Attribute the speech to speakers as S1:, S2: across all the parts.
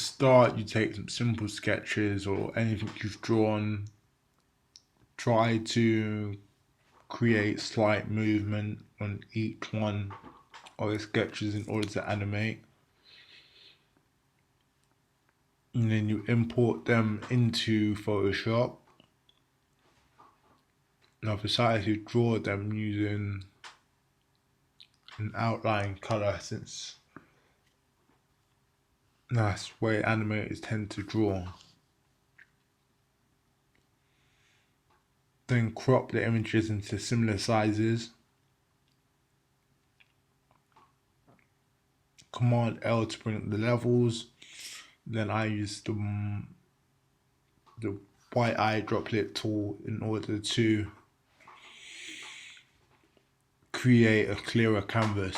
S1: start, you take some simple sketches or anything you've drawn. Try to create slight movement on each one of the sketches in order to animate. And then you import them into Photoshop. Now I've decided to draw them using an outline color, since that's where animators tend to draw. Then crop the images into similar sizes. Command L to bring up the levels. Then I use the white eye droplet tool in order to create a clearer canvas.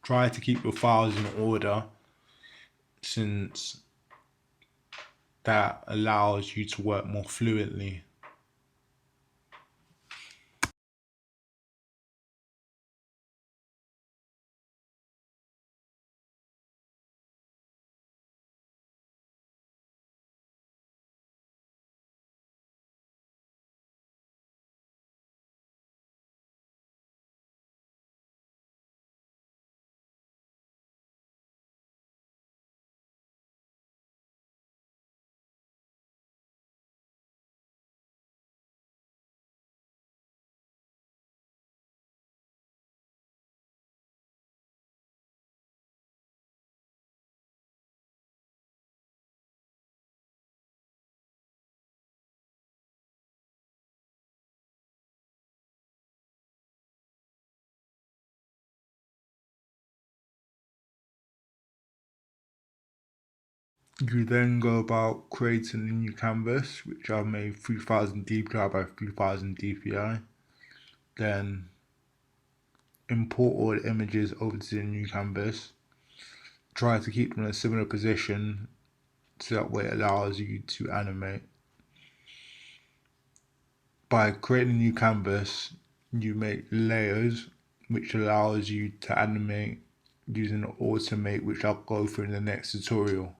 S1: Try to keep your files in order, since that allows you to work more fluently. You then go about creating a new canvas, which I've made 3000 dpi by 3000 dpi. Then import all the images over to the new canvas. Try to keep them in a similar position, so that way it allows you to animate. By creating a new canvas, you make layers, which allows you to animate using automate, which I'll go through in the next tutorial.